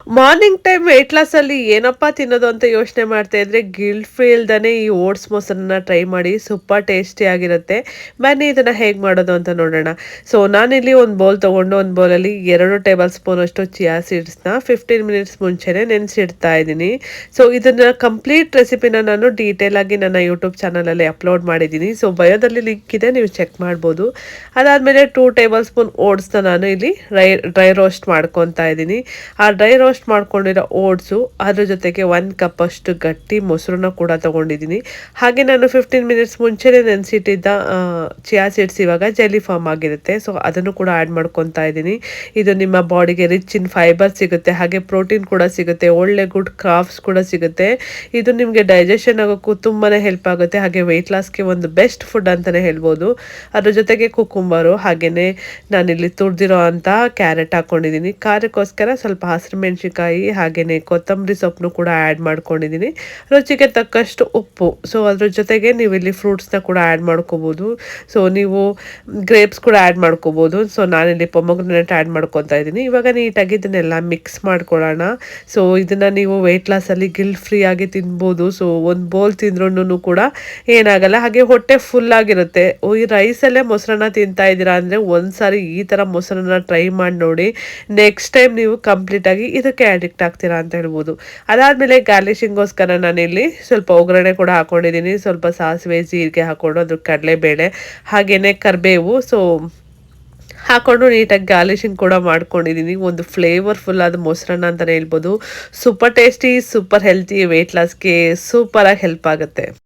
Morning time weight ಲಾಸಲ್ಲಿ ಏನಪ್ಪಾ ತಿನ್ನೋದು ಅಂತ ಯೋಚನೆ ಮಾಡ್ತಾ ಇದ್ರೆ ಗಿಲ್ಟ್ ಫ್ರೀ ಇಲ್ದಾನೆ ಈ ಓಟ್ಸ್ ಮೊಸರನ್ನ ಟ್ರೈ ಮಾಡಿ ಸೂಪರ್ ಟೇಸ್ಟಿ ಆಗಿರುತ್ತೆ. ಬನ್ನಿ ಇದನ್ನ ಹೇಗೆ ಮಾಡೋದು ಅಂತ ನೋಡೋಣ. ಸೊ ನಾನಿಲ್ಲಿ ಒಂದು ಬೌಲ್ ತೊಗೊಂಡು ಒಂದು ಬೌಲಲ್ಲಿ 2 ಟೇಬಲ್ ಸ್ಪೂನ್ ಅಷ್ಟು ಚಿಯಾ ಸೀಡ್ಸ್ನ 15 ಮಿನಿಟ್ಸ್ ಮುಂಚೆನೇ ನೆನೆಸಿಡ್ತಾ ಇದ್ದೀನಿ. ಸೊ ಇದನ್ನ ಕಂಪ್ಲೀಟ್ ರೆಸಿಪಿನ ನಾನು ಡೀಟೇಲ್ ಆಗಿ ನನ್ನ ಯೂಟ್ಯೂಬ್ ಚಾನಲಲ್ಲಿ ಅಪ್ಲೋಡ್ ಮಾಡಿದ್ದೀನಿ. ಸೊ ಬಯೋದಲ್ಲಿ ಲಿಂಕ್ ಇದೆ, ನೀವು ಚೆಕ್ ಮಾಡ್ಬೋದು. ಅದಾದಮೇಲೆ 2 ಟೇಬಲ್ ಸ್ಪೂನ್ ಓಟ್ಸ್ನ ನಾನು ಇಲ್ಲಿ ಡ್ರೈ ರೋಸ್ಟ್ ಮಾಡ್ಕೊತಾ ಇದ್ದೀನಿ. ಆ ಡ್ರೈ ರೋಸ್ಟ್ ಮಾಡ್ಕೊಂಡಿರೋ ಓಟ್ಸು, ಅದ್ರ ಜೊತೆಗೆ 1 ಕಪ್ ಅಷ್ಟು ಗಟ್ಟಿ ಮೊಸರನ್ನ ಕೂಡ ತಗೊಂಡಿದ್ದೀನಿ. ಹಾಗೆ ನಾನು 15 ಮಿನಿಟ್ಸ್ ಮುಂಚೆನೇ ನೆನೆಸಿಟ್ಟಿದ್ದ ಚಿಯಾ ಸೀಡ್ಸ್ ಇವಾಗ ಜೆಲಿ ಫಾರ್ಮ್ ಆಗಿರುತ್ತೆ. ಸೊ ಅದನ್ನು ಕೂಡ ಆ್ಯಡ್ ಮಾಡ್ಕೊತಾ ಇದ್ದೀನಿ. ಇದು ನಿಮ್ಮ ಬಾಡಿಗೆ ರಿಚ್ ಇನ್ ಫೈಬರ್ ಸಿಗುತ್ತೆ, ಹಾಗೆ ಪ್ರೋಟೀನ್ ಕೂಡ ಸಿಗುತ್ತೆ, ಒಳ್ಳೆ ಗುಡ್ ಕ್ರಾಫ್ಟ್ಸ್ ಕೂಡ ಸಿಗುತ್ತೆ. ಇದು ನಿಮಗೆ ಡೈಜೆಷನ್ ಆಗೋಕ್ಕೂ ತುಂಬಾ ಹೆಲ್ಪ್ ಆಗುತ್ತೆ, ಹಾಗೆ ವೆಯ್ಟ್ ಲಾಸ್ಗೆ ಒಂದು ಬೆಸ್ಟ್ ಫುಡ್ ಅಂತಲೇ ಹೇಳ್ಬೋದು. ಅದ್ರ ಜೊತೆಗೆ ಕುಕುಂಬರು, ಹಾಗೆಯೇ ನಾನಿಲ್ಲಿ ತುರಿದಿರೋ ಅಂಥ ಕ್ಯಾರೆಟ್ ಹಾಕ್ಕೊಂಡಿದ್ದೀನಿ. ಖಾರಕ್ಕೋಸ್ಕರ ಸ್ವಲ್ಪ ಹಸಿರು ಮೆಣಸಿನ್ಕಾಯಿ ಹಾಗೆಯೇ ಕೊತ್ತಂಬರಿ ಸೊಪ್ಪನ್ನು ಕೂಡ ಆ್ಯಡ್ ಮಾಡ್ಕೊಂಡಿದ್ದೀನಿ. ರುಚಿಗೆ ತಕ್ಕಷ್ಟು ಉಪ್ಪು. ಸೊ ಅದ್ರ ಜೊತೆಗೆ ನೀವು ಇಲ್ಲಿ ಫ್ರೂಟ್ಸ್ನ ಕೂಡ ಆ್ಯಡ್ ಮಾಡ್ಕೋಬೋದು. ಸೊ ನೀವು ಗ್ರೇಪ್ಸ್ ಕೂಡ ಆ್ಯಡ್ ಮಾಡ್ಕೋಬೋದು. ಸೊ ನಾನಿಲ್ಲಿ ಪೊಮೊಗ್ರನೇಟ್ ಆ್ಯಡ್ ಮಾಡ್ಕೊತಾ ಇದ್ದೀನಿ. ಇವಾಗ ನೀಟಾಗಿ ಇದನ್ನೆಲ್ಲ ಮಿಕ್ಸ್ ಮಾಡ್ಕೊಳ್ಳೋಣ. ಸೊ ಇದನ್ನು ನೀವು ವೆಯ್ಟ್ ಲಾಸಲ್ಲಿ ಗಿಲ್ಟ್ ಫ್ರೀ ಆಗಿ ತಿನ್ಬೋದು. ಸೊ ಒಂದು ಬೌಲ್ ತಿಂದ್ರೂ ಕೂಡ ಏನಾಗಲ್ಲ, ಹಾಗೆ ಹೊಟ್ಟೆ ಫುಲ್ ಆಗಿರುತ್ತೆ. ಈ ರೈಸಲ್ಲೇ ಮೊಸರನ್ನ ತಿಂತಾ ಇದ್ದೀರಾ ಅಂದರೆ ಒಂದ್ಸಾರಿ ಈ ಥರ ಮೊಸರನ್ನ ಟ್ರೈ ಮಾಡಿ ನೋಡಿ. ನೆಕ್ಸ್ಟ್ ಟೈಮ್ ನೀವು ಕಂಪ್ಲೀಟಾಗಿ ಇದಕ್ಕೆ ಅಡಿಕ್ಟ್ ಆಗ್ತೀರಾ ಅಂತ ಹೇಳ್ಬೋದು. ಅದಾದಮೇಲೆ ಗಾರ್ಲಿಶಿಂಗೋಸ್ಕರ ನಾನಿಲ್ಲಿ ಸ್ವಲ್ಪ ಒಗ್ಗರಣೆ ಕೂಡ ಹಾಕ್ಕೊಂಡಿದ್ದೀನಿ. ಸ್ವಲ್ಪ ಸಾಸಿವೆ ಜೀರಿಗೆ ಹಾಕ್ಕೊಂಡು ಅದ್ರ ಕಡಲೆಬೇಳೆ ಹಾಗೆಯೇ ಕರಿಬೇವು ಸೊ ಹಾಕ್ಕೊಂಡು ನೀಟಾಗಿ ಗಾರ್ಲಿಶಿಂಗ್ ಕೂಡ ಮಾಡ್ಕೊಂಡಿದ್ದೀನಿ. ಒಂದು ಫ್ಲೇವರ್ಫುಲ್ ಆದ ಮೊಸರನ್ನ ಅಂತಲೇ ಹೇಳ್ಬೋದು. Super tasty, super healthy, weight ಲಾಸ್ಗೆ ಸೂಪರಾಗಿ ಹೆಲ್ಪ್ ಆಗುತ್ತೆ.